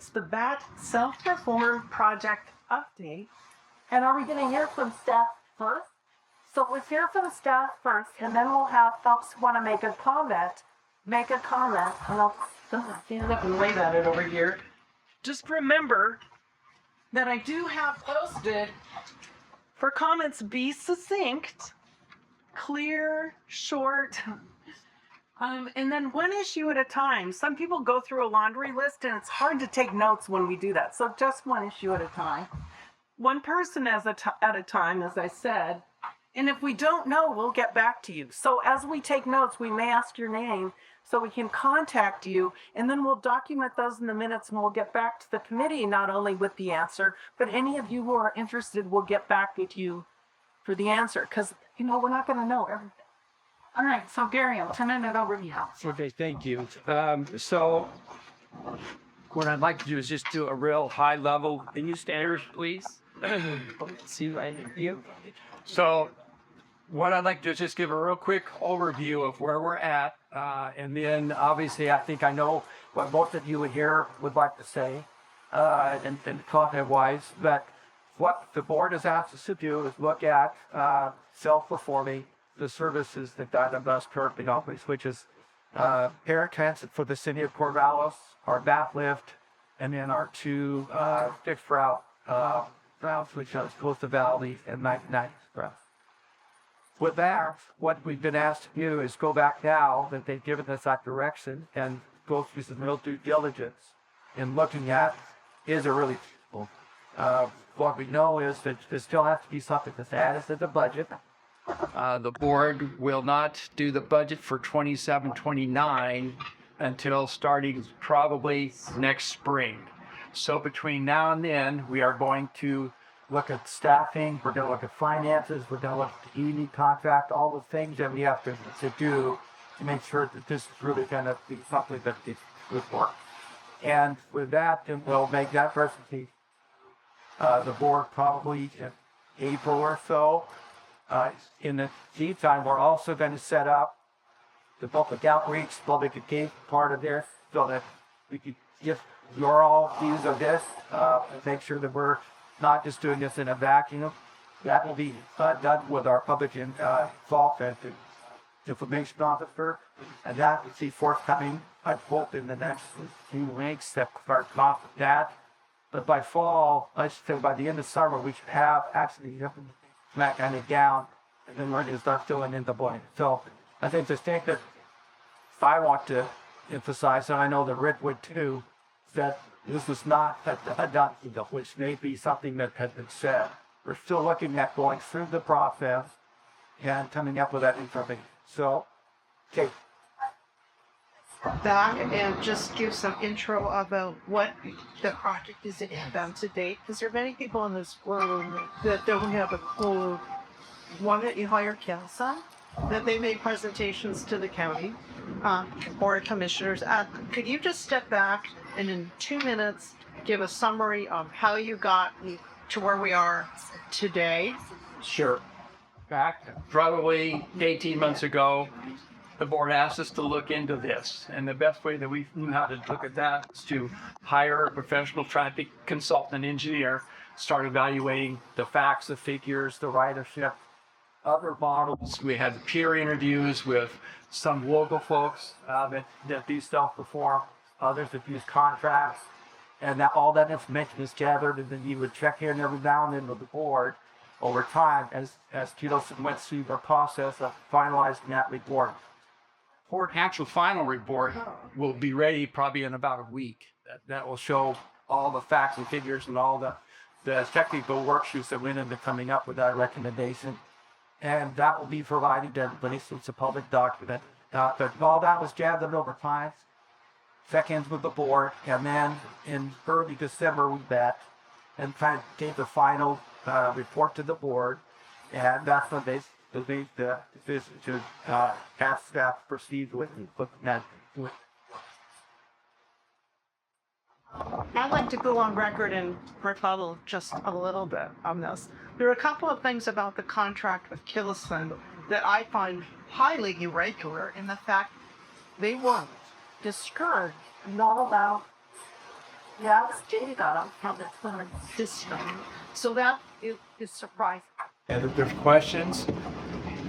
it's the BAT Self-Perform Project Update. And are we going to hear from staff first? So let's hear from staff first, and then we'll have folks who want to make a comment, and I'll stand up and wave at it over here. Just remember that I do have posted for comments, be succinct, clear, short, and then one issue at a time. Some people go through a laundry list and it's hard to take notes when we do that. So just one issue at a time. One person at a time, as I said. And if we don't know, we'll get back to you. So as we take notes, we may ask your name so we can contact you, and then we'll document those in the minutes, and we'll get back to the committee, not only with the answer, but any of you who are interested will get back with you for the answer, because, we're not going to know everything. All right, so Gary, I'm turning it over to you. Okay, thank you. So what I'd like to do is just do a real high level. Can you stand, please? See right here. So what I'd like to do is just give a real quick overview of where we're at. And then obviously I think I know what most of you here would like to say, and content wise, but what the board has asked us to do is look at self-performing the services that Bus currently offers, which is paratransit for the city of Corvallis, our bath lift, and then our two fixed routes, which is Coastal Valley and 99 Express. With that, what we've been asked to do is go back now that they've given us that direction and go through some real due diligence in looking at, is it really feasible? What we know is that there still has to be something that's added to the budget. The board will not do the budget for 27-29 until starting probably next spring. So between now and then, we are going to look at staffing, we're going to look at finances, we're going to look at the ED contract, all the things that we have to do to make sure that this is really going to be something that is good work. And with that, then we'll make that presentation. The board probably in April or so. In the meantime, we're also going to set up the public outreach, public engagement part of this, so that we can get your all views of this, and make sure that we're not just doing this in a vacuum. That will be done with our public involvement and information officer, and that will be forthcoming, I hope, in the next few weeks that start off with that. But by fall, I should say by the end of summer, we should have actually that kind of down, and then we're going to start filling in the blank. So I think the thing that I want to emphasize, and I know that Rick would too, that this is not a done deal, which may be something that has been said. We're still looking at going through the process and coming up with that information. So, okay. Back and just give some intro about what the project is done to date, because there are many people in this room that don't have a clue. One, that you hire council, that they make presentations to the county, board of commissioners. Could you just step back and in 2 minutes give a summary of how you got to where we are today? Sure. Back probably 18 months ago, the board asked us to look into this, and the best way that we knew how to look at that is to hire a professional traffic consultant engineer, start evaluating the facts, the figures, the ridership, other models. We had peer interviews with some local folks that do self-perform, others that use contracts, and that all that information is gathered, and then you would check in every now and then with the board over time as Ketelson went through the process of finalizing that report. Our actual final report will be ready probably in about a week. That will show all the facts and figures and all the technical worksheets that went into coming up with that recommendation. And that will be provided to everybody, so it's a public document. But all that was gathered over time, check-ins with the board, and then in early December we met and kind of gave the final report to the board, and that's when they made the decision to have staff proceed with that. I'd like to go on record and rebuttal just a little bit on this. There are a couple of things about the contract with Ketelson that I find highly irregular in the fact they won't discourage, not allow Yeah, it's data from the current system. So that is surprising. And if there's questions,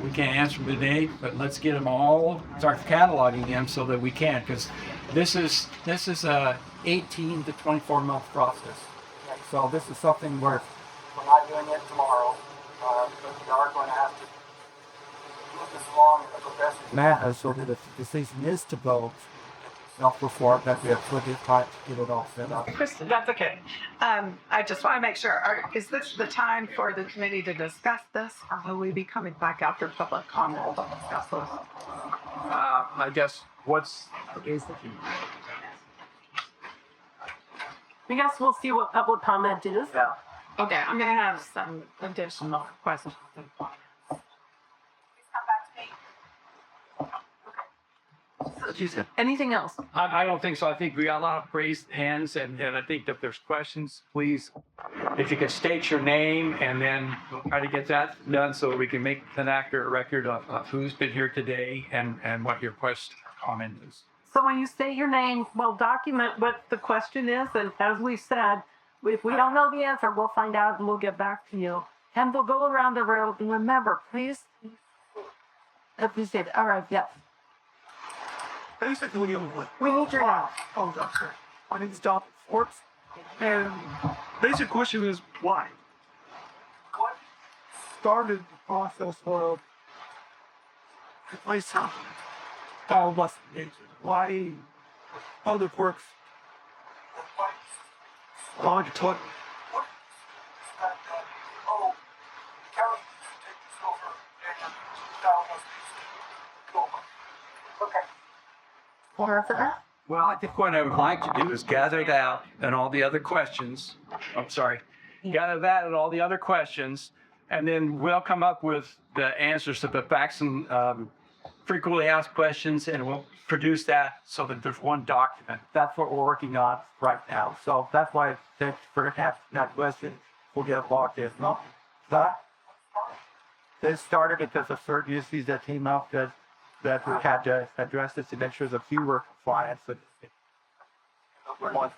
we can't answer them today, but let's get them all, start cataloging them so that we can, because this is a 18 to 24 month process. So this is something where we're not doing it tomorrow, but we are going to have to move this along in a progressive manner so that if the decision is to vote self-reform, that we have plenty of time to get it all set up. Kristen, that's okay. I just want to make sure, is this the time for the committee to discuss this? Or will we be coming back after public comment to discuss this? I guess I guess we'll see what public comment is. Yeah. Okay, I'm going to have some additional questions. Anything else? I don't think so. I think we got a lot of raised hands, and I think if there's questions, please, if you could state your name, and then we'll try to get that done so we can make an accurate record of who's been here today and what your question or comment is. So when you say your name, we'll document what the question is, and as we said, if we don't know the answer, we'll find out and we'll get back to you. And we'll go around the room, and remember, please, appreciate it. All right, yes. Basically, We need your help. oh, that's right. My name's Don Forbes, and basic question is why? What started the process of replacing all of us? Why public works? Why taught? Well, I think what I would like to do is gather that and all the other questions. I'm sorry. Gather that and all the other questions, and then we'll come up with the answers to the facts and frequently asked questions, and we'll produce that so that there's one document. That's what we're working on right now. So that's why for that question, we'll get locked in. No, that this started because of certain issues that came up that we had to address this to make sure the fewer compliance. So what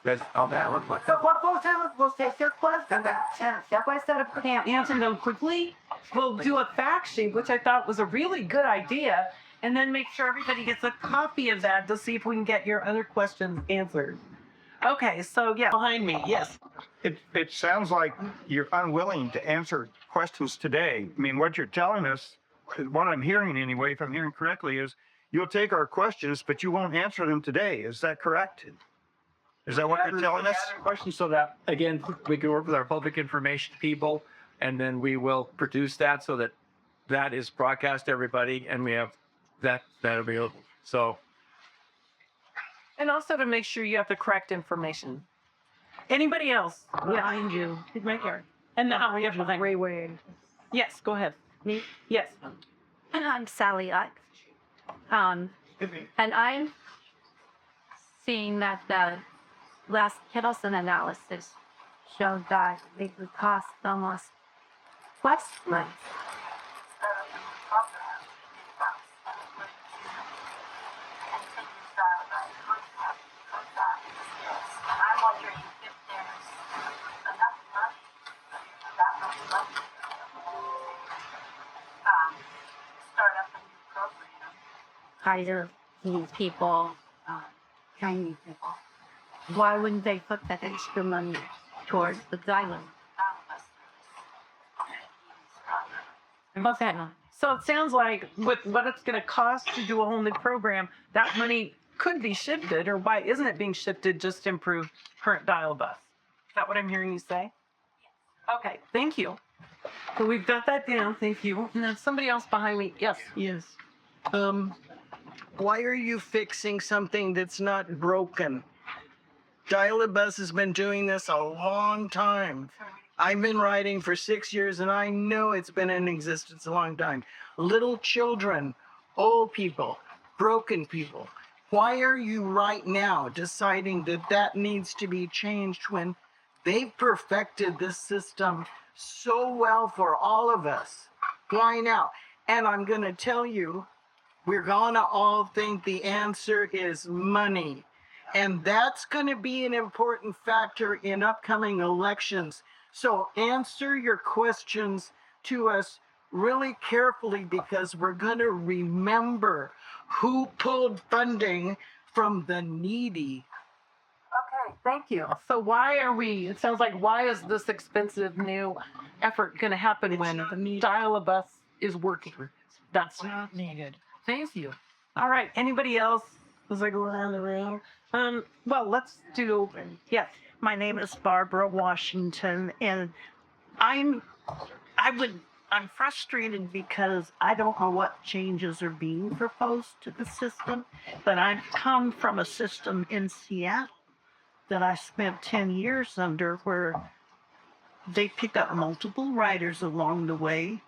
we'll do is we'll take your questions and step by step, if we can't answer them quickly, we'll do a fact sheet, which I thought was a really good idea, and then make sure everybody gets a copy of that to see if we can get your other questions answered. Okay, so yeah, behind me, yes. It sounds like you're unwilling to answer questions today. I mean, what you're telling us, what I'm hearing anyway, if I'm hearing correctly, is you'll take our questions, but you won't answer them today. Is that correct? Is that what you're telling us? Questions so that, again, we can work with our public information people, and then we will produce that so that that is broadcast to everybody, and we have that available. So. And also to make sure you have the correct information. Anybody else? Behind you. Right here. And now we have the Ray Wade. Yes, go ahead. Me? Yes. I'm Sally. And I'm seeing that the last Hiddleston analysis showed that it would cost almost twice as much. I'm wondering if there's enough money, that much money, start up a new program. Hire these people, training people. Why wouldn't they put that extra money towards the diamond? Okay. So it sounds like with what it's going to cost to do a whole new program, that money could be shifted, or why isn't it being shifted just to improve current dial-bus? Is that what I'm hearing you say? Okay, thank you. So we've got that down, thank you. And then somebody else behind me, yes. Yes. Why are you fixing something that's not broken? Dial-a-Bus has been doing this a long time. I've been riding for 6 years, and I know it's been in existence a long time. Little children, old people, broken people. Why are you right now deciding that that needs to be changed when they've perfected this system so well for all of us? Why now? And I'm going to tell you, we're going to all think the answer is money. And that's going to be an important factor in upcoming elections. So answer your questions to us really carefully because we're going to remember who pulled funding from the needy. Okay, thank you. So why are we, it sounds like, why is this expensive new effort going to happen when the dial-a-bus is working? That's not needed. Thank you. All right, anybody else as I go around the room? Well, let's do, yes. My name is Barbara Washington, and I'm frustrated because I don't know what changes are being proposed to the system, but I've come from a system in Seattle that I spent 10 years under where they pick up multiple riders along the way.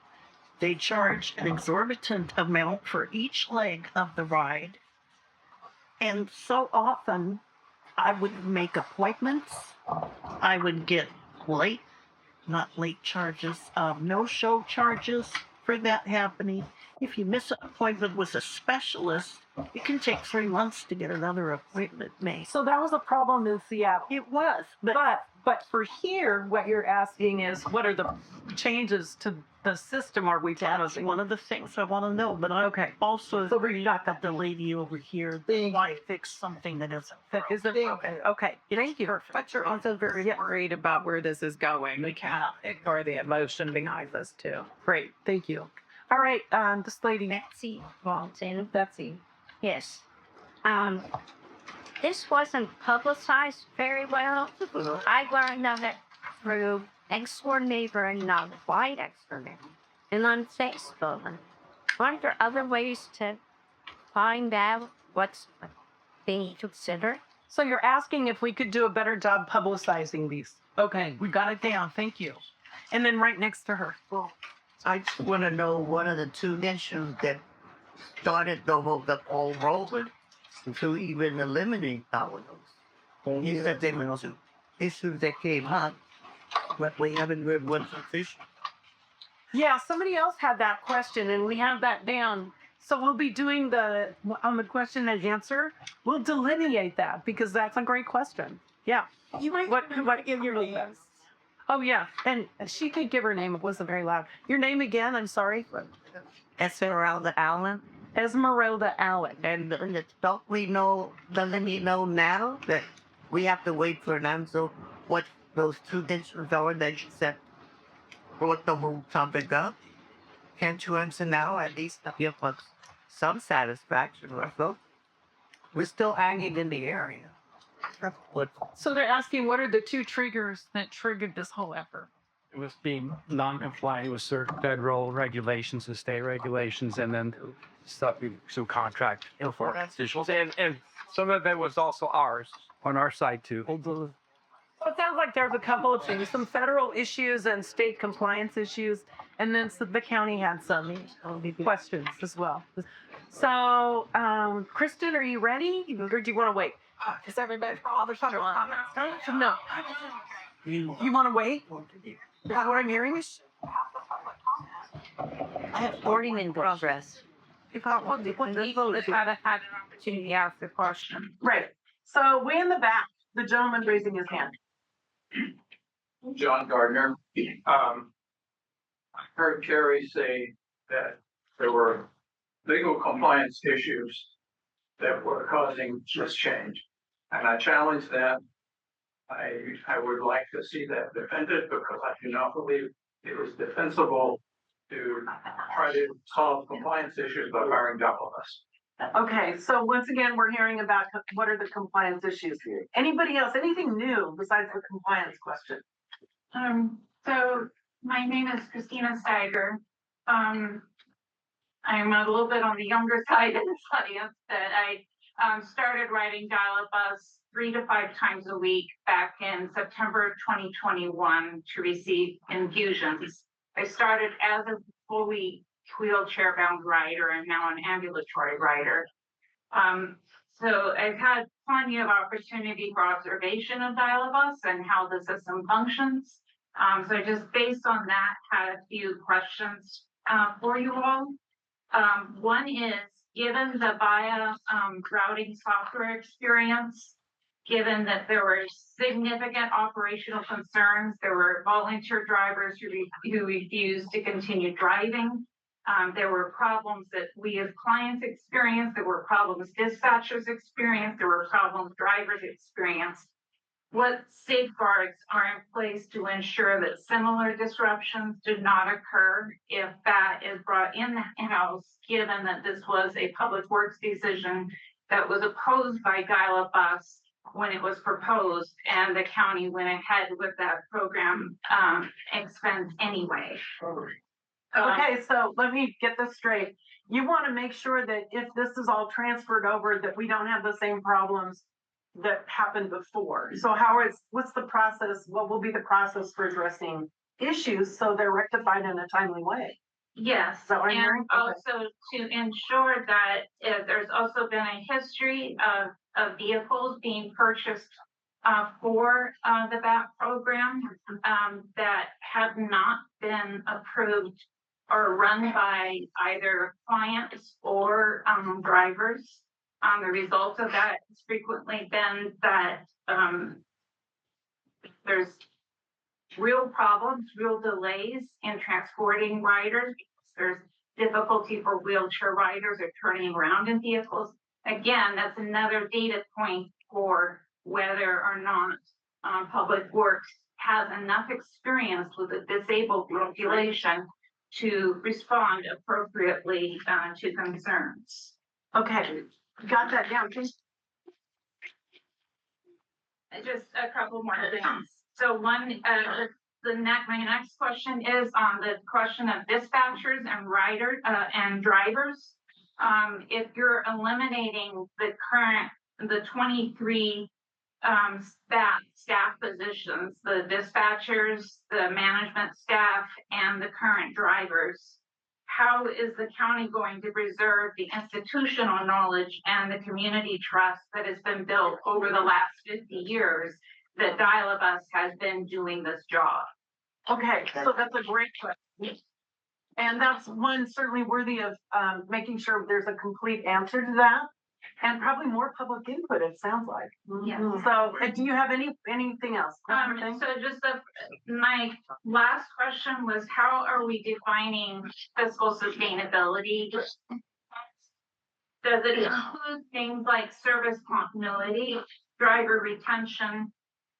They charge an exorbitant amount for each leg of the ride. And so often I would make appointments. I would get late, not late charges, no-show charges for that happening. If you miss an appointment with a specialist, it can take 3 months to get another appointment made. So that was a problem in Seattle. It was, But for here, what you're asking is, what are the changes to the system are we that's proposing? one of the things I want to know. But I Okay. also got the lady over here. They want to fix something that isn't. That isn't, okay, thank you. But you're also very worried about where this is going. We can't ignore the emotion behind this too. Great, thank you. All right, this lady. Betsy Walton. Betsy. Yes. This wasn't publicized very well. I learned of it through next-door neighbor and not white expert and on Facebook. Aren't there other ways to find out what's being considered? So you're asking if we could do a better job publicizing these. Okay, we got it down, thank you. And then right next to her. I just want to know what are the two issues that started the whole rolling to even eliminate dominoes. You said there were two issues that came up, but we haven't heard what's official. Yeah, somebody else had that question and we have that down. So we'll be doing on the question and answer, we'll delineate that because that's a great question. Yeah. You might What give your name? Oh yeah, and she could give her name. It wasn't very loud. Your name again? I'm sorry. Esmeralda Allen. Esmeralda Allen. And don't we know, doesn't he know now that we have to wait for an answer what those two issues are that you said brought the whole topic up? Can't you answer now at least to give us some satisfaction or so? We're still hanging in the area. So they're asking what are the two triggers that triggered this whole effort? It was being non-compliant with certain federal regulations and state regulations, and then stuff some contract officials, and some of it was also ours on our side too. So it sounds like there's a couple of things, some federal issues and state compliance issues, and then the county had some questions as well. So, Kristen, are you ready? Or do you want to wait? Is everybody for all the federal comments? No. You want to wait? Is that what I'm hearing? I have voting in progress. If I want to put the vote, if I had an opportunity to ask the question. Right. So way in the back, the gentleman raising his hand. John Gardner. I heard Carrie say that there were legal compliance issues that were causing this change. And I challenge that. I would like to see that defended because I do not believe it was defensible to try to solve compliance issues by hiring journalists. Okay, so once again, we're hearing about what are the compliance issues here. Anybody else, anything new besides the compliance question? So my name is Christina Steiger. I'm a little bit on the younger side of this audience that I started riding dial-up bus 3 to 5 times a week back in September 2021 to receive infusions. I started as a fully wheelchair-bound rider and now an ambulatory rider. So I've had plenty of opportunity for observation of dial-up bus and how the system functions. So just based on that, had a few questions for you all. One is, given the VIA routing software experience, given that there were significant operational concerns. There were volunteer drivers who refused to continue driving. There were problems that we as clients experienced. There were problems dispatchers experienced. There were problems drivers experienced. What safeguards are in place to ensure that similar disruptions do not occur if that is brought in-house, given that this was a public works decision that was opposed by Dial-A-Bus when it was proposed, and the county went ahead with that program expense anyway. Okay, so let me get this straight. You want to make sure that if this is all transferred over, that we don't have the same problems that happened before. So what's the process? What will be the process for addressing issues so they're rectified in a timely way? Yes, Is that what I'm hearing? and Okay. also to ensure that there's also been a history of vehicles being purchased for the BAT program that have not been approved or run by either clients or drivers. The result of that has frequently been that there's real problems, real delays in transporting riders. There's difficulty for wheelchair riders or turning around in vehicles. Again, that's another data point for whether or not Public Works has enough experience with the disabled population to respond appropriately to concerns. Okay, got that down. Just a couple more things. So one, my next question is on the question of dispatchers and drivers. If you're eliminating the 23 staff positions, the dispatchers, the management staff, and the current drivers, how is the county going to preserve the institutional knowledge and the community trust that has been built over the last 50 years that Dial-A-Bus has been doing this job? Okay, so that's a great question. And that's one certainly worthy of making sure there's a complete answer to that. And probably more public input, it sounds like. Yes. So do you have anything else? So just my last question was, how are we defining fiscal sustainability? Does it include things like service continuity, driver retention,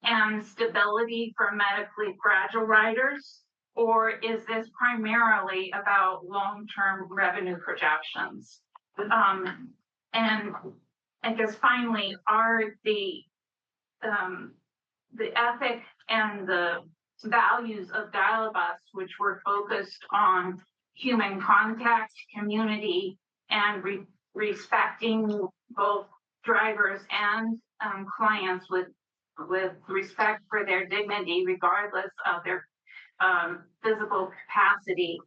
and stability for medically fragile riders? Or is this primarily about long-term revenue projections? And I guess finally, are the ethic and the values of Dial-A-Bus, which were focused on human contact, community, and respecting both drivers and clients with respect for their dignity, regardless of their physical capacity.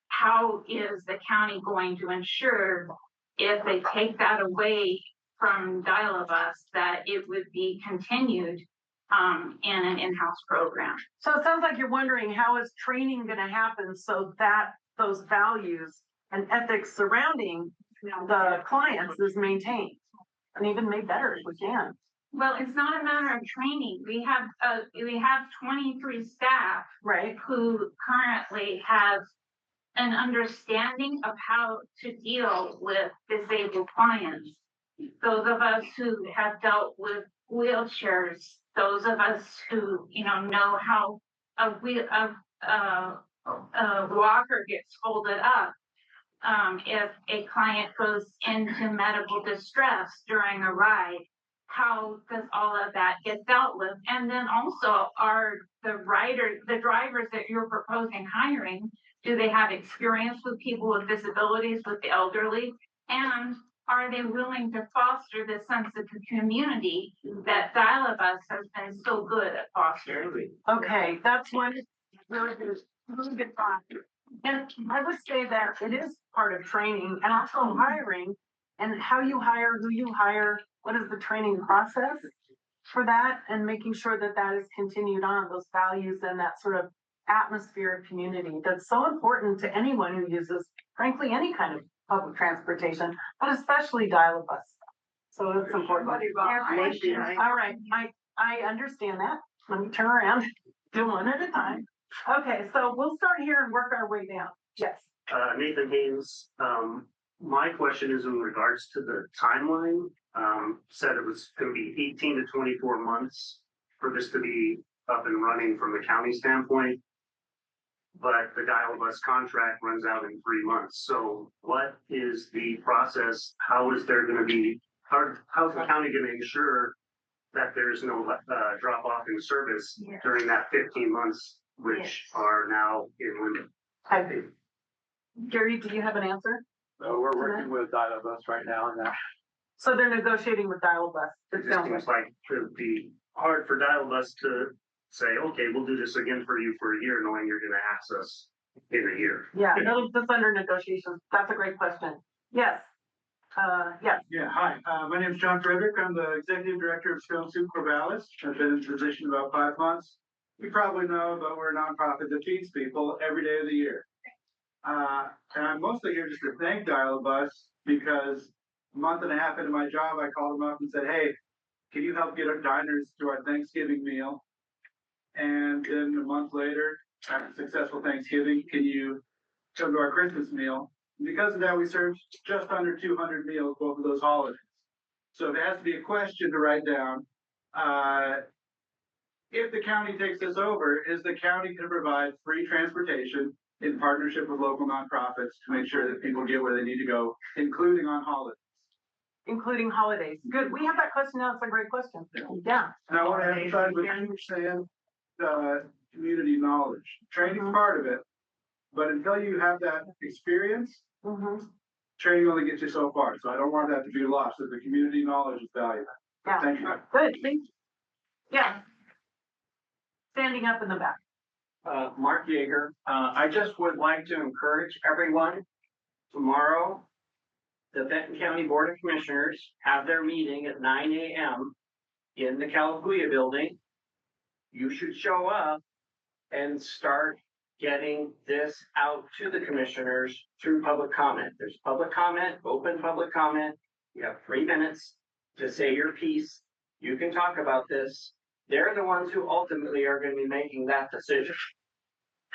How is the county going to ensure, if they take that away from Dial-A-Bus, that it would be continued in an in-house program? So it sounds like you're wondering, how is training going to happen so that those values and ethics surrounding the clients is maintained and even made better if we can? Well, it's not a matter of training. We have 23 staff, right, who currently have an understanding of how to deal with disabled clients. Those of us who have dealt with wheelchairs, those of us who know how a walker gets folded up. If a client goes into medical distress during a ride, how does all of that get dealt with? And then also, are the drivers that you're proposing hiring, do they have experience with people with disabilities, with the elderly? And are they willing to foster this sense of community that Dial-A-Bus has been so good at fostering? Okay, that's one really good thought. And I would say that it is part of training and also hiring, and how you hire, who you hire, what is the training process for that, and making sure that that is continued on, those values and that sort of atmosphere of community that's so important to anyone who uses, frankly, any kind of public transportation, but especially Dial-A-Bus. So it's important. Maybe All right, I understand that. Let me turn around, do one at a time. Okay, so we'll start here and work our way down. Yes. Nathan Haynes. My question is in regards to the timeline. Said it was going to be 18 to 24 months for this to be up and running from the county standpoint. But the dial bus contract runs out in 3 months. So what is the process? How is there going to be, how's the county going to ensure that there's no drop off in service during that 15 months, which are now in limit? Gary, do you have an answer? We're working with Dial-A-Bus right now on that. So they're negotiating with Dial-A-Bus. It just seems like it would be hard for Dial-A-Bus to say, okay, we'll do this again for you for a year, knowing you're going to access in a year. Yeah, that's under negotiations. That's a great question. Yes. Yes. Yeah, hi. My name is John Frederick. I'm the Executive Director of Stone Soup Corvallis. I've been in the position about 5 months. You probably know, but we're a nonprofit that feeds people every day of the year. And I'm mostly here just to thank Dial-A-Bus because a month and a half into my job, I called them up and said, hey, can you help get our diners to our Thanksgiving meal? And then a month later, after a successful Thanksgiving, can you come to our Christmas meal? And because of that, we served just under 200 meals both of those holidays. So if it has to be a question to write down, if the county takes this over, is the county going to provide free transportation in partnership with local nonprofits to make sure that people get where they need to go, including on holidays? Including holidays. Good. We have that question now. It's a great question. Yeah. And I want to emphasize what you're saying, community knowledge. Training's part of it, but until you have that experience, training only gets you so far. So I don't want that to be lost. So the community knowledge is valuable. Yeah. Thank you. Good. Thank you. Yeah. Standing up in the back. Mark Yeager. I just would like to encourage everyone tomorrow. The Benton County Board of Commissioners have their meeting at 9 a.m. in the Calapooya building. You should show up and start getting this out to the commissioners through public comment. There's public comment, open public comment. You have 3 minutes to say your piece. You can talk about this. They're the ones who ultimately are going to be making that decision.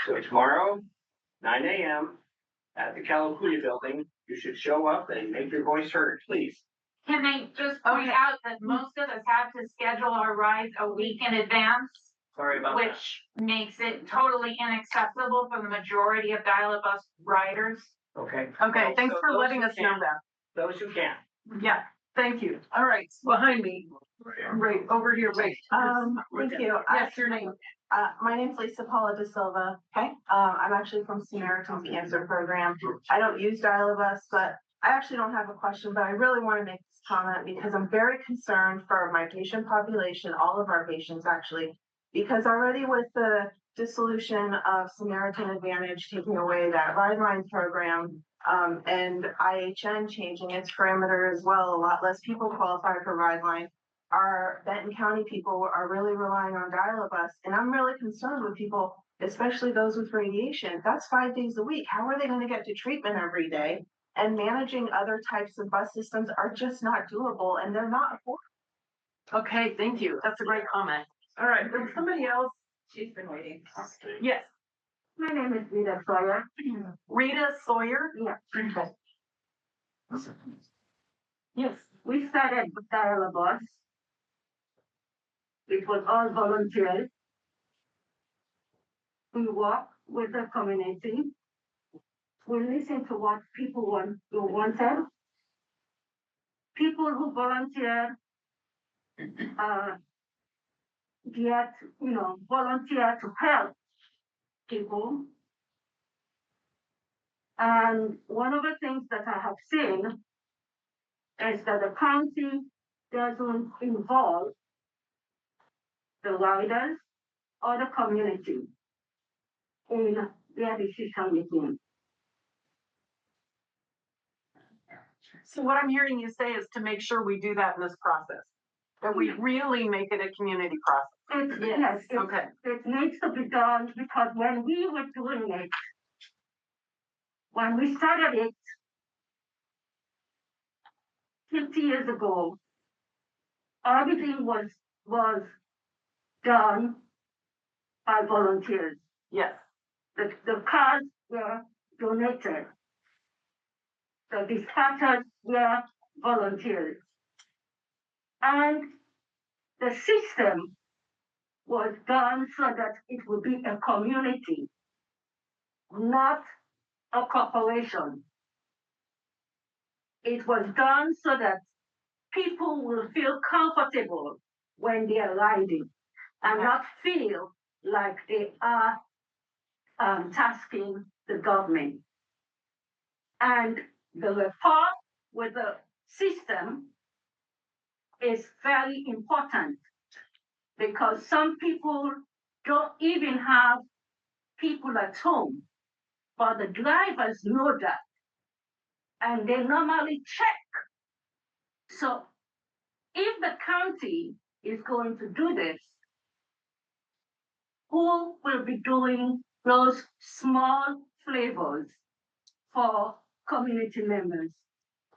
So tomorrow, 9 a.m. at the Calapooya building, you should show up and make your voice heard, please. Can I just point out that most of us have to schedule our rides a week in advance? Sorry about which makes it totally inaccessible for the majority of Dial-A-Bus riders. that. Okay. Okay. Thanks So for those letting who us know can. that. Those who can. Yeah. Thank you. All right. Behind me. Right over here. Wait. Thank you. Yes, your name. My name's Lisa Paula De Silva. Okay. I'm actually from Samaritan's Cancer Program. I don't use Dial-A-Bus, but I actually don't have a question, but I really want to make this comment because I'm very concerned for my patient population, all of our patients actually, because already with the dissolution of Samaritan Advantage taking away that ride line program, and IHN changing its parameter as well, a lot less people qualify for ride line. Our Benton County people are really relying on Dial-A-Bus, and I'm really concerned with people, especially those with radiation. That's 5 days a week. How are they going to get to treatment every day? And managing other types of bus systems are just not doable, and they're not affordable. Okay, thank you. That's a great comment. All right, then somebody else. She's been waiting. Yes. My name is Rita Sawyer. Rita Sawyer? Yeah. Okay. Yes, we started with Dial-A-Bus. It was all volunteers. We work with the community. We listen to what people wanted. People who volunteer volunteer to help people. And one of the things that I have seen is that the county doesn't involve the riders or the community in their decision making. So what I'm hearing you say is to make sure we do that in this process, that we really make it a community process. Yes, Okay. it needs to be done because when we were doing it, when we started it 50 years ago, everything was done by volunteers. Yes. The cars were donated. The dispatchers were volunteers. And the system was done so that it would be a community, not a corporation. It was done so that people will feel comfortable when they are riding and not feel like they are tasking the government. And the reform with the system is very important because some people don't even have people at home, but the drivers know that and they normally check. So if the county is going to do this, who will be doing those small flavors for community members?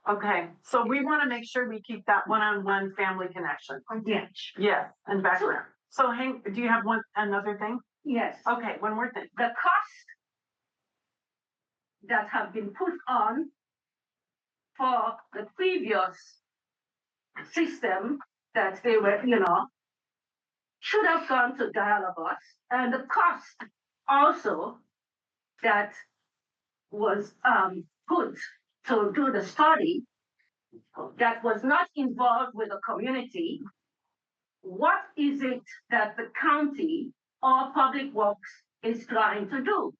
Okay, so we want to make sure we keep that one-on-one family connection. Yes. Yes, and background. So Hank, do you have another thing? Yes. Okay, one more thing. The cost that have been put on for the previous system that they were, should have gone to dial-a-bus, and the cost also that was put to do the study that was not involved with the community. What is it that the county or public works is trying to do?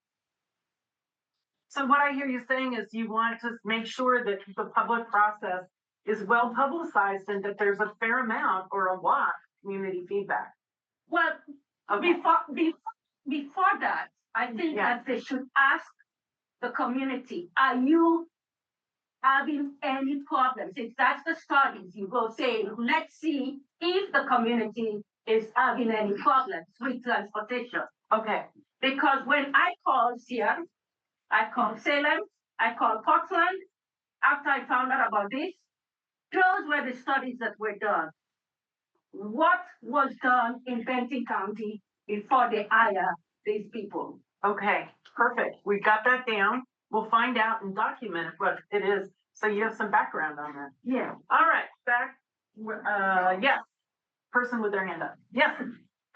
So what I hear you saying is you want to make sure that the public process is well publicized and that there's a fair amount or a lot of community feedback. Well, Okay. before that, I think that they should ask the community, are you having any problems? If that's the studies, you go say, let's see if the community is having any problems with transportation. Okay. Because when I called Seattle, I called Salem, I called Portland, after I found out about this, those were the studies that were done. What was done in Benton County before they hire these people? Okay, perfect. We got that down. We'll find out and document what it is. So you have some background on that. Yeah. All right, back. Yes. Person with their hand up. Yes.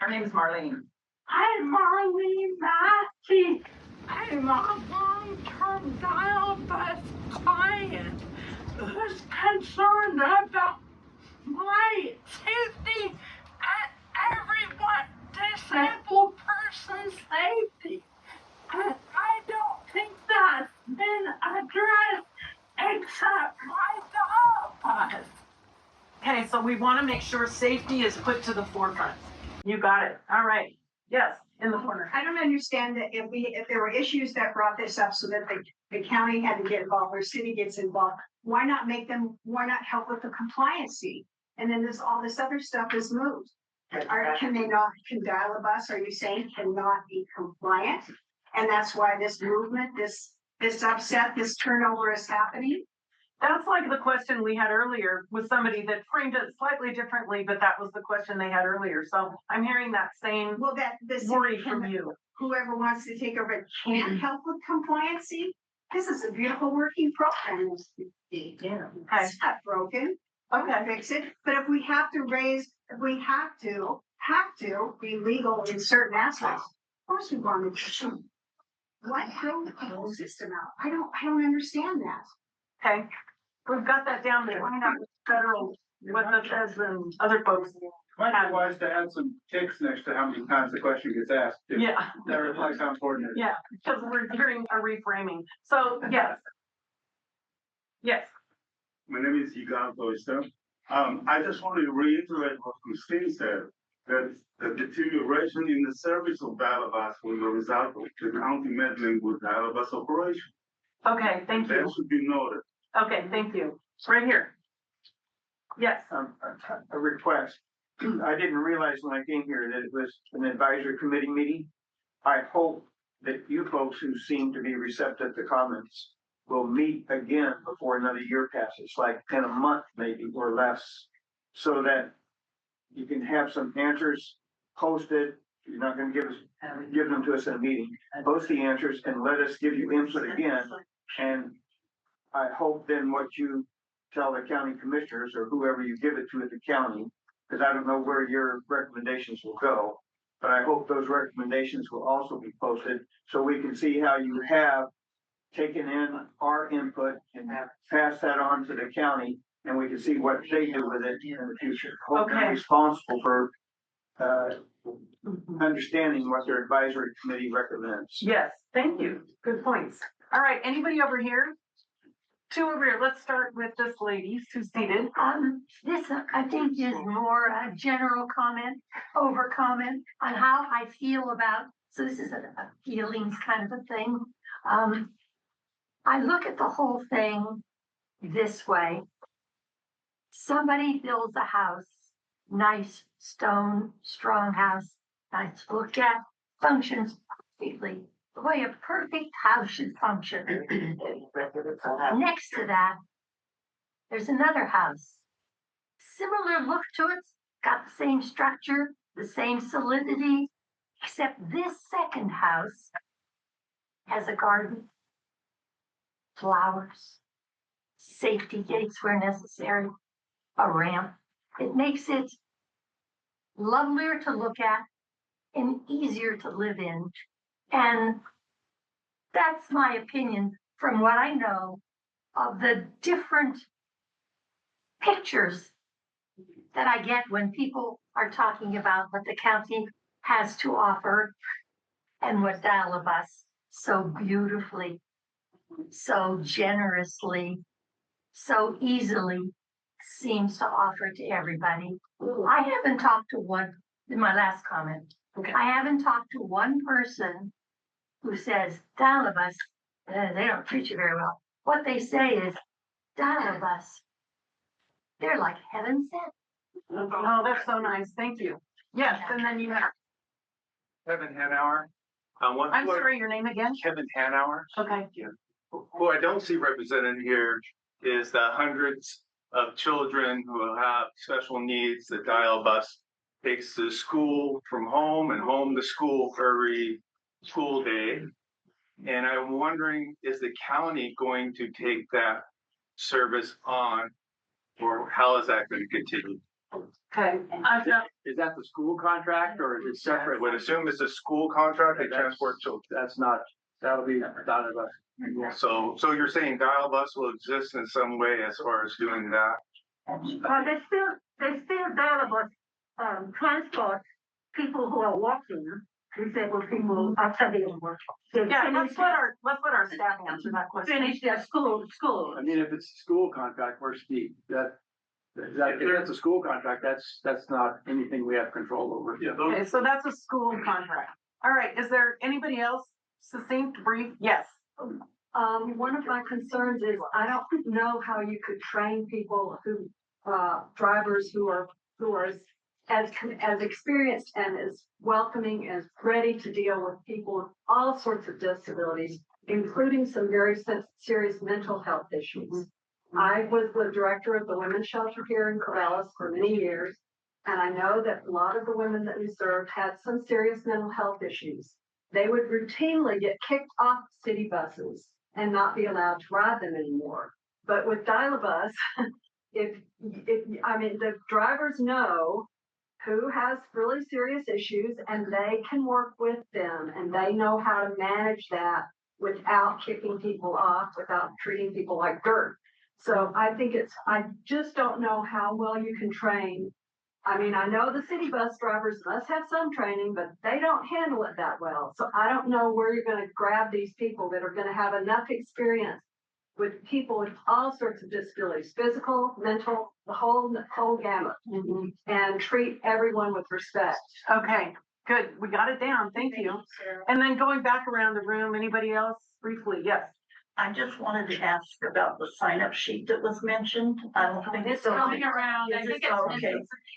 Her name is Marlene. I'm Marlene Massey. I'm a long-term dial-bus client who's concerned about my safety and everyone disabled person's safety. And I don't think that's been addressed except my dial-bus. Okay, so we want to make sure safety is put to the forefront. You got it. All right. Yes, in the corner. I don't understand that if there were issues that brought this up so that the county had to get involved or city gets involved, why not help with the compliancy? And then all this other stuff is moved. Can dial-a-bus, are you saying cannot be compliant? And that's why this movement, this upset, this turnover is happening? That's like the question we had earlier with somebody that framed it slightly differently, but that was the question they had earlier. So I'm hearing that same worry from you. Whoever wants to take over can't help with compliancy. This is a beautiful working program. Yeah. It's not broken. Okay, fix it. But if we have to be legal in certain aspects, of course we want to. What throw the whole system out? I don't understand that. Okay, we've got that down there. Why not federal, what the feds and other folks. Might be wise to add some ticks next to how many times the question gets asked. Too. Yeah. That reflects how important it is. Yeah, because we're doing a reframing. So yes. Yes. My name is Yigal Boyster. I just want to reiterate what Christine said, that the deterioration in the service of dial-a-bus was a result of the county meddling with dial-a-bus operation. Okay, thank you. That should be noted. Okay, thank you. Right here. Yes. A request. I didn't realize when I came here that it was an advisory committee meeting. I hope that you folks who seem to be receptive to comments will meet again before another year passes, like in a month maybe or less, so that you can have some answers posted. You're not gonna give them to us in a meeting. Post the answers and let us give you input again. And I hope then what you tell the county commissioners or whoever you give it to at the county, because I don't know where your recommendations will go, but I hope those recommendations will also be posted so we can see how you have taken in our input and have passed that on to the county, and we can see what they do with it in the future. Hope they're Okay. responsible for understanding what their advisory committee recommends. Yes, thank you. Good points. All right, anybody over here? Two over here. Let's start with this lady who's seated. This, I think, is more a general comment, over comment on how I feel about, so this is a feelings kind of a thing. I look at the whole thing this way. Somebody builds a house, nice stone, strong house, nice to look at, functions perfectly, the way a perfect house should function. Next to that, there's another house. Similar look to it, got the same structure, the same solidity, except this second house has a garden, flowers, safety gates where necessary, a ramp. It makes it lovelier to look at and easier to live in. And that's my opinion from what I know of the different pictures that I get when people are talking about what the county has to offer and what Dial-A-Bus so beautifully, so generously, so easily seems to offer to everybody. I haven't talked to one, in my last comment, I haven't talked to one person who says, Dial-A-Bus, they don't treat you very well. What they say is, Dial-A-Bus, they're like heaven sent. Oh, that's so nice. Thank you. Yes, and then you have, Kevin Hanauer. I'm sorry, your name again? Kevin Hanauer. Okay. Who I don't see represented here is the hundreds of children who have special needs that Dial-A-Bus takes to school from home and home to school for every school day. And I'm wondering, is the county going to take that service on, or how is that going to continue? Okay. Is that the school contract or is it separate? I would assume it's a school contract, they transport children. That's not, that'll be Dial-A-Bus. So you're saying Dial-A-Bus will exist in some way as far as doing that? They still Dial-A-Bus transport people who are walking, disabled people outside the work. Yeah, let's let our staff answer that question. Finish their school. I mean, if it's a school contract, where's Steve? If that's a school contract, that's not anything we have control over. Yeah. Okay, so that's a school contract. All right, is there anybody else? Succinct, brief? Yes. One of my concerns is I don't know how you could train people who, drivers who are as experienced and as welcoming, as ready to deal with people with all sorts of disabilities, including some very serious mental health issues. I was the director of the women's shelter here in Corvallis for many years, and I know that a lot of the women that we served had some serious mental health issues. They would routinely get kicked off city buses and not be allowed to ride them anymore. But with Dial-A-Bus, the drivers know who has really serious issues and they can work with them and they know how to manage that without kicking people off, without treating people like dirt. So I just don't know how well you can train. I mean, I know the city bus drivers must have some training, but they don't handle it that well. So I don't know where you're going to grab these people that are going to have enough experience with people with all sorts of disabilities, physical, mental, the whole gamut, and treat everyone with respect. Okay, good. We got it down. Thank you. And then going back around the room, anybody else briefly? Yes. I just wanted to ask about the sign-up sheet that was mentioned. I don't think It's coming around. I think it's okay.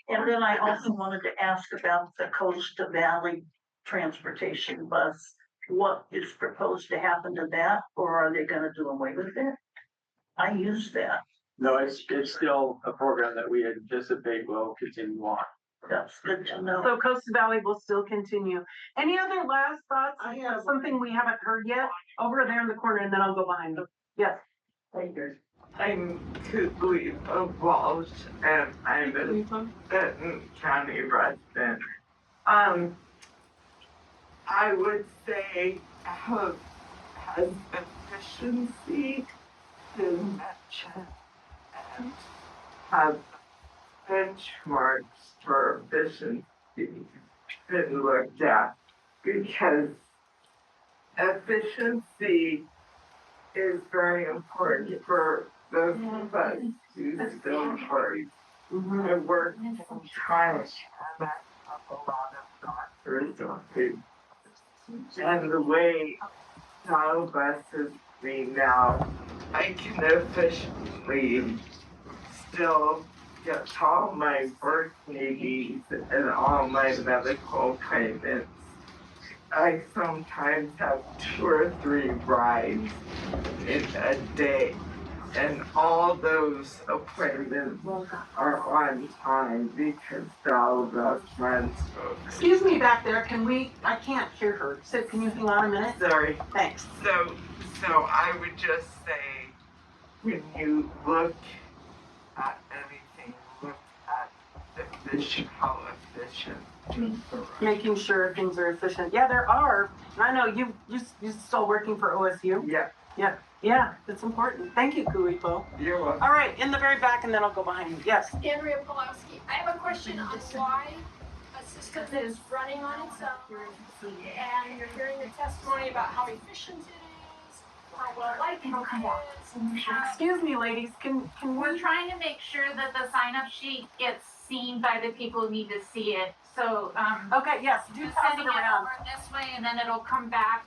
And then I also wanted to ask about the coast to valley transportation bus. What is proposed to happen to that, or are they going to do away with it? I use that. No, it's still a program that we anticipate will continue on. That's good to know. So Coast Valley will still continue. Any other last thoughts? I have something we haven't heard yet over there in the corner, and then I'll go behind them. Yes. I'm Kugli of Walsh, and I'm a Benton County resident. I would say has efficiency been mentioned and have benchmarks for efficiency been looked at, because efficiency is very important for those of us who still work. I work full time and I have a lot of doctors offices. And the way child buses me now, I can efficiently still get all my work needs and all my medical payments. I sometimes have 2 or 3 rides in a day, and all those appointments are on time because all of us runs. Excuse me back there, I can't hear her. So can you hang on a minute? Sorry. Thanks. So I would just say, when you look at anything, look at efficient, how efficient. Making sure things are efficient. Yeah, there are. And I know you're still working for OSU. Yeah. Yeah, it's important. Thank you, Kuipo. You're welcome. All right, in the very back, and then I'll go behind you. Yes. Andrea Pulowski. I have a question on why a system that is running on its own, and you're hearing the testimony about how efficient it is, how well liked it is. Excuse me, ladies. Can We're trying to make sure that the sign-up sheet gets seen by the people who need to see it. So, okay, yes, do just pass sending it it around. over this way, and then it'll come back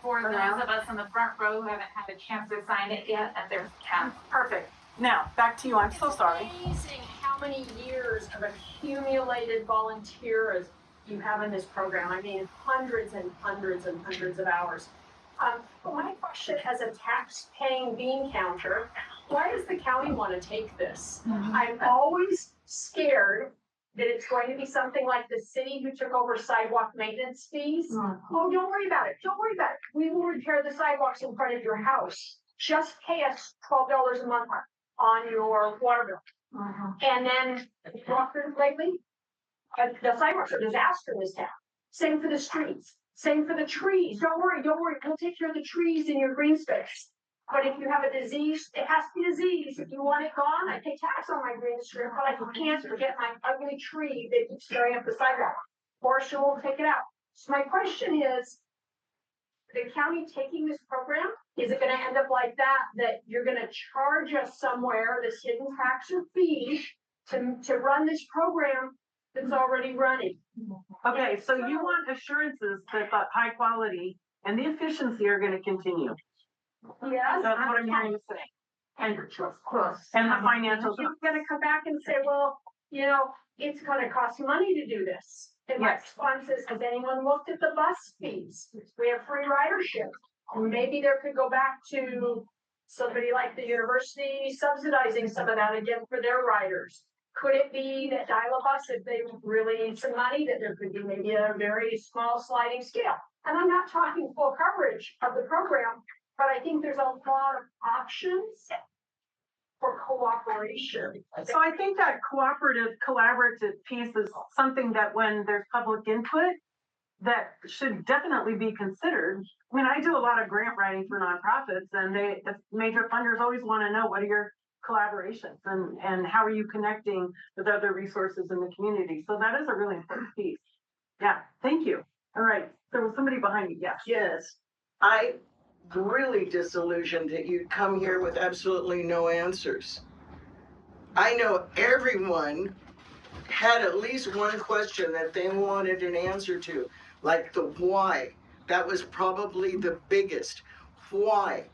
for Around. those of us in the front row who haven't had a chance to sign it yet at their camp. Perfect. Now, back to you. I'm so sorry. It's amazing how many years of accumulated volunteers you have in this program. I mean, hundreds and hundreds and hundreds of hours. But my question as a tax-paying bean counter, why does the county want to take this? I'm always scared that it's going to be something like the city who took over sidewalk maintenance fees. Oh, don't worry about it. Don't worry about it. We will repair the sidewalks in front of your house. Just pay us $12 a month on your water bill. And then lately, the sidewalks are a disaster in this town. Same for the streets. Same for the trees. Don't worry. We'll take care of the trees in your green space. But if you have a disease, it has to be disease. If you want it gone, I pay tax on my green strip, but I can cancer get my ugly tree that keeps staring up the sidewalk. Forestry will take it out. So my question is, the county taking this program, is it gonna end up like that you're gonna charge us somewhere, this hidden tax or fee, to run this program that's already running? Okay, so you want assurances that the high quality and the efficiency are gonna continue. Yes. That's what I'm hearing you say. And the financials. You're gonna come back and say, well, it's gonna cost money to do this. And my response is, has anyone looked at the bus fees? We have free ridership. And maybe there could go back to somebody like the university subsidizing some of that again for their riders. Could it be that Dial-A-Bus, if they really need some money, that there could be maybe a very small sliding scale? And I'm not talking full coverage of the program, but I think there's a lot of options for cooperation. So I think that collaborative piece is something that when there's public input, that should definitely be considered. I mean, I do a lot of grant writing for nonprofits, and the major funders always want to know, what are your collaborations and how are you connecting with other resources in the community? So that is a really important piece. Yeah, thank you. All right, there was somebody behind you. Yes. Yes, I really disillusioned that you'd come here with absolutely no answers. I know everyone had at least one question that they wanted an answer to, like the why. That was probably the biggest. Why?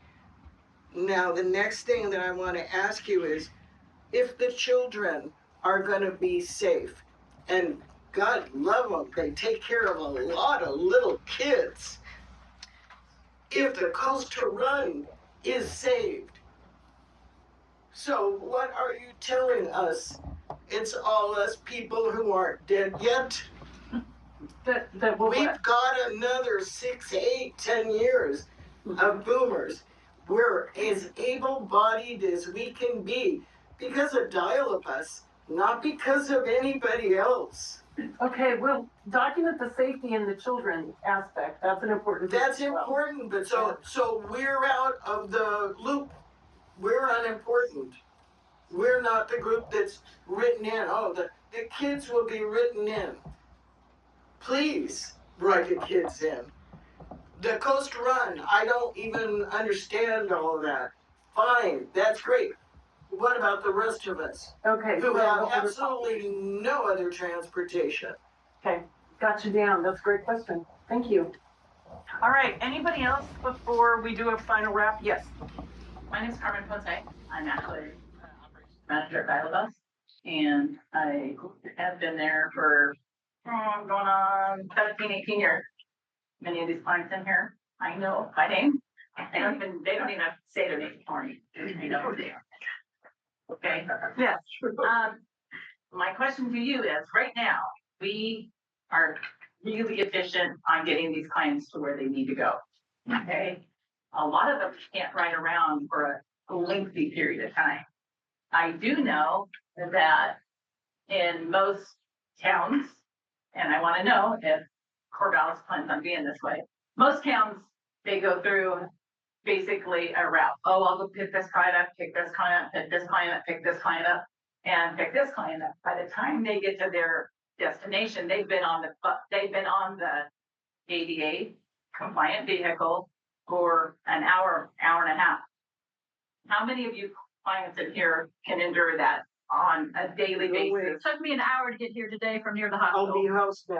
Now, the next thing that I want to ask you is, if the children are going to be safe, and God love them, they take care of a lot of little kids. If the coast to run is saved, so what are you telling us It's all us people who aren't dead yet. We've got another 6, 8, 10 years of boomers. We're as able-bodied as we can be because of Dial-A-Bus, not because of anybody else. Okay, well, document the safety and the children aspect. That's an important. That's important, but so we're out of the loop. We're unimportant. We're not the group that's written in. Oh, the kids will be written in. Please write the kids in. The Coast Run, I don't even understand all of that. Fine, that's great. What about the rest of us? Okay. Who have absolutely no other transportation? Okay, got you down. That's a great question. Thank you. All right, anybody else before we do a final wrap? Yes. My name is Carmen Ponte. I'm actually operations manager at Dial-A-Bus, and I have been there for going on 17, 18 years. Many of these clients in here, I know by name. They don't even have to say their name for me. I know who they are. Okay? Yes. My question to you is, right now, we are really efficient on getting these clients to where they need to go. Okay? A lot of them can't ride around for a lengthy period of time. I do know that in most towns, and I want to know if Corvallis plans on being this way, most towns, they go through basically a route. Oh, I'll go pick this client up, pick this client up, pick this client up, pick this client up, and pick this client up. By the time they get to their destination, they've been on the ADA compliant vehicle for an hour, hour and a half. How many of you clients in here can endure that on a daily basis? It took me an hour to get here today from near the hospital.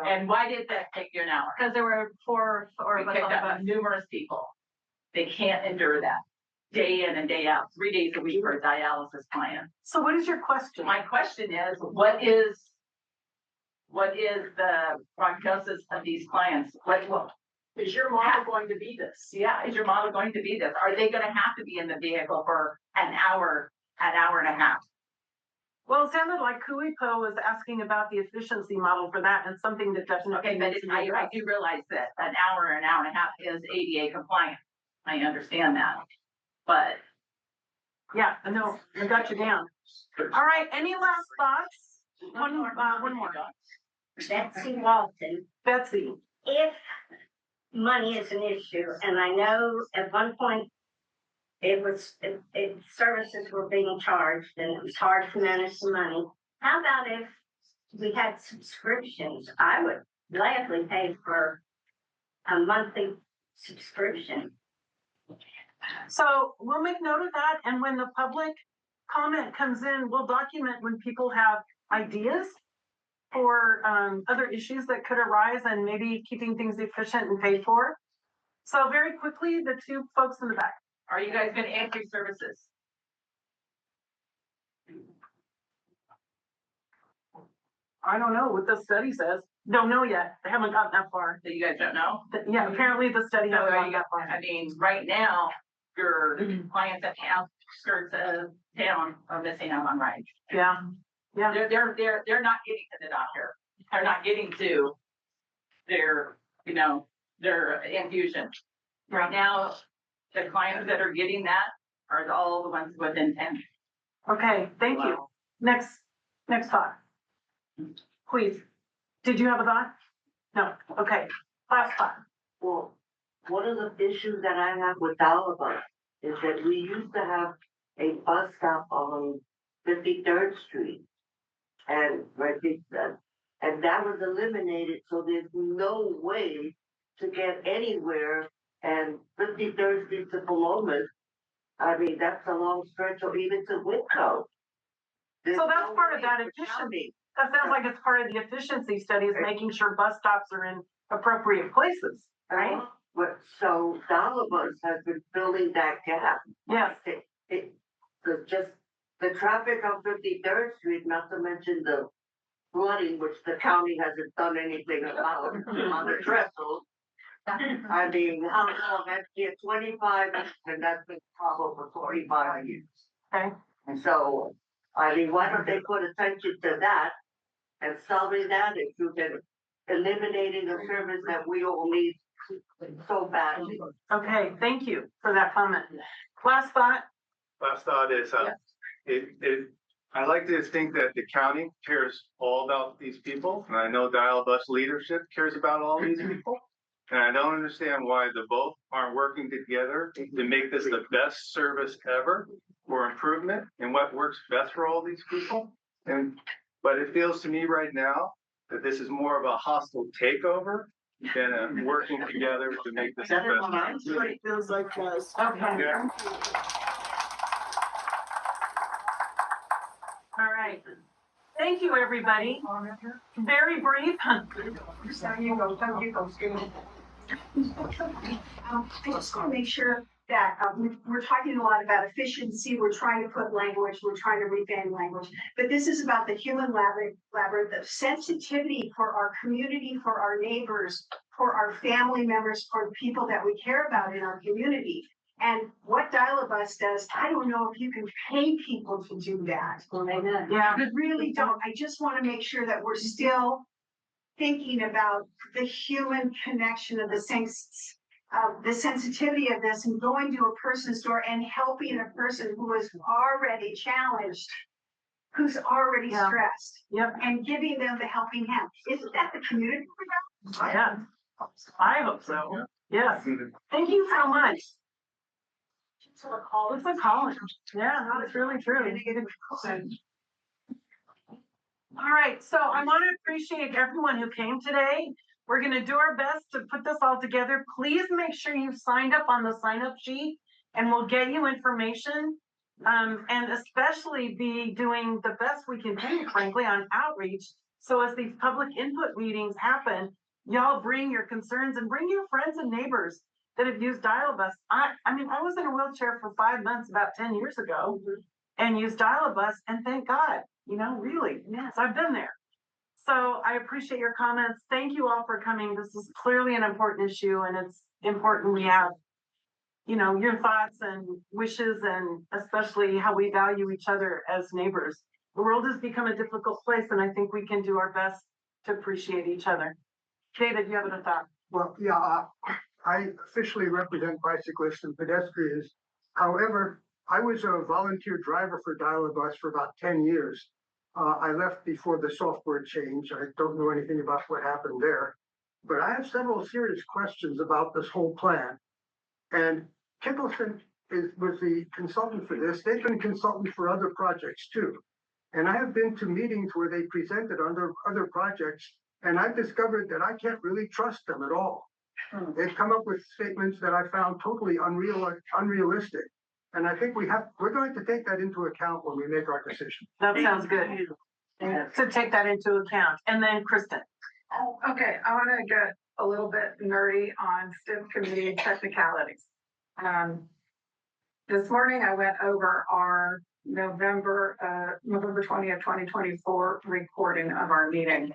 And why did that take you an hour? Because there were four We of us picked on the up bus. numerous people. They can't endure that day in and day out, 3 days a week for a dialysis client. So what is your question? My question is, what is the prognosis of these clients? Is your model going to be this? Yeah, is your model going to be this? Are they going to have to be in the vehicle for an hour and a half? Well, it sounded like Kuipo was asking about the efficiency model for that, and something that definitely. Okay, but I do realize that an hour and a half is ADA compliant. I understand that, but. Yeah, I know, I got you down. All right, any last thoughts? One more. Betsy Walton. Betsy. If money is an issue, and I know at one point services were being charged and it was hard to manage the money. How about if we had subscriptions? I would gladly pay for a monthly subscription. So we'll make note of that, and when the public comment comes in, we'll document when people have ideas for other issues that could arise and maybe keeping things efficient and paid for. So very quickly, the two folks in the back. Are you guys going to increase services? I don't know what the study says. Don't know yet. They haven't gotten that far. So you guys don't know? Yeah, apparently the study hasn't gotten that far. I mean, right now, your clients at the outskirts of town are missing out on rides. Yeah. Yeah. They're not getting to the doctor. They're not getting to their infusion. Right now, the clients that are getting that are all the ones within 10. Okay, thank you. Next thought. Please. Did you have a thought? No. Okay. Last thought. Well, one of the issues that I have with Dial-A-Bus is that we used to have a bus stop on 53rd Street and and that was eliminated, so there's no way to get anywhere. And 53rd Street to Palomas, I mean, that's a long stretch, or even to Whitco. So that's part of that efficiency. That sounds like it's part of the efficiency study is making sure bus stops are in appropriate places, right? But so Dial-A-Bus has been filling that gap. Yes. Just the traffic on 53rd Street, not to mention the flooding, which the county hasn't done anything about on the trestle. I mean, how long? That's 25, and that's been probably for 45 years. Okay. And so I mean, why don't they put attention to that and solving that if you can eliminating a service that we all need so badly? Okay, thank you for that comment. Last thought. Last thought is, I like to think that the county cares all about these people, and I know Dial Bus leadership cares about all these people. And I don't understand why the both aren't working together to make this the best service ever for improvement and what works best for all these people. But it feels to me right now that this is more of a hostile takeover than a working together to make this the best. That's what it feels like to us. Okay. Yeah. All right. Thank you, everybody. Very brief. I just want to make sure that we're talking a lot about efficiency. We're trying to put language, we're trying to revamp language, but this is about the human labyrinth of sensitivity for our community, for our neighbors, for our family members, for the people that we care about in our community. And what Dial-A-Bus does, I don't know if you can pay people to do that. Yeah. I really don't. I just want to make sure that we're still thinking about the human connection of the sensitivity of this, and going to a person's door and helping a person who is already challenged, who's already stressed, and giving them the helping hand. Isn't that the community? Yeah, I hope so. Yes. Thank you so much. It's a calling. Yeah, that's really true. All right, so I want to appreciate everyone who came today. We're going to do our best to put this all together. Please make sure you've signed up on the sign-up sheet, and we'll get you information, and especially be doing the best we can do, frankly, on outreach. So as these public input meetings happen, y'all bring your concerns and bring your friends and neighbors that have used Dial-A-Bus. I mean, I was in a wheelchair for 5 months about 10 years ago and used Dial-A-Bus, and thank God, really, yes, I've been there. So I appreciate your comments. Thank you all for coming. This is clearly an important issue, and it's important we have, your thoughts and wishes, and especially how we value each other as neighbors. The world has become a difficult place, and I think we can do our best to appreciate each other. David, you have a thought? Well, yeah, I officially represent bicyclists and pedestrians. However, I was a volunteer driver for Dial-A-Bus for about 10 years. I left before the software change. I don't know anything about what happened there, but I have several serious questions about this whole plan. And Kittleson was the consultant for this. They've been consultants for other projects too. And I have been to meetings where they presented under other projects, and I've discovered that I can't really trust them at all. They've come up with statements that I found totally unrealistic. And I think we're going to take that into account when we make our decision. That sounds good. So take that into account. And then Kristen. Okay, I want to get a little bit nerdy on STIF committee technicalities. This morning I went over our November 20th, 2024 recording of our meeting.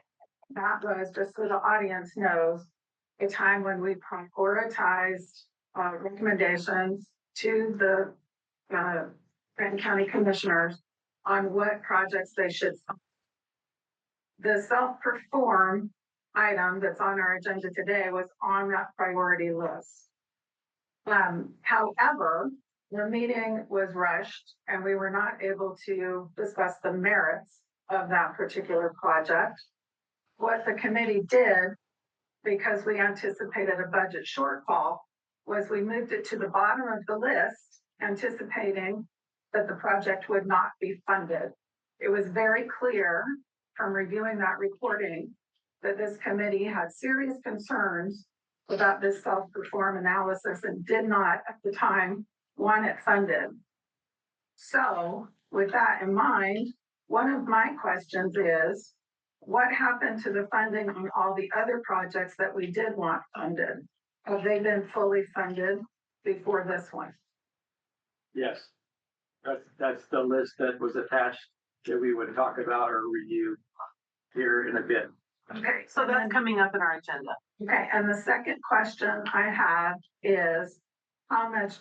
That was, just so the audience knows, a time when we prioritized recommendations to the Benton County Commissioners on what projects they should fund. The self-perform item that's on our agenda today was on that priority list. However, the meeting was rushed and we were not able to discuss the merits of that particular project. What the committee did, because we anticipated a budget shortfall, was we moved it to the bottom of the list, anticipating that the project would not be funded. It was very clear from reviewing that reporting that this committee had serious concerns about this self-perform analysis and did not at the time want it funded. So with that in mind, one of my questions is, what happened to the funding on all the other projects that we did want funded? Have they been fully funded before this one? Yes, that's the list that was attached that we would talk about or review here in a bit. Okay, so that's coming up in our agenda. Okay, and the second question I have is how much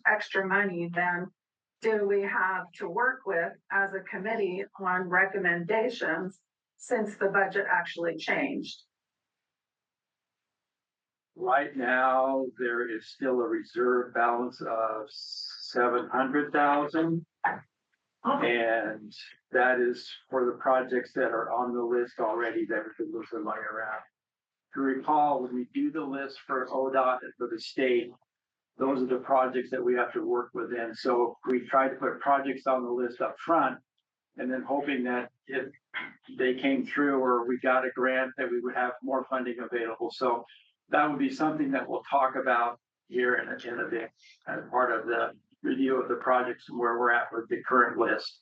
extra money then do we have to work with as a committee on recommendations since the budget actually changed? Right now, there is still a reserve balance of 700,000. And that is for the projects that are on the list already that we can move the money around. If you recall, when we do the list for ODOT and for the state, those are the projects that we have to work within. So we try to put projects on the list up front and then hoping that if they came through or we got a grant that we would have more funding available. So that would be something that we'll talk about here in a bit as part of the review of the projects and where we're at with the current list.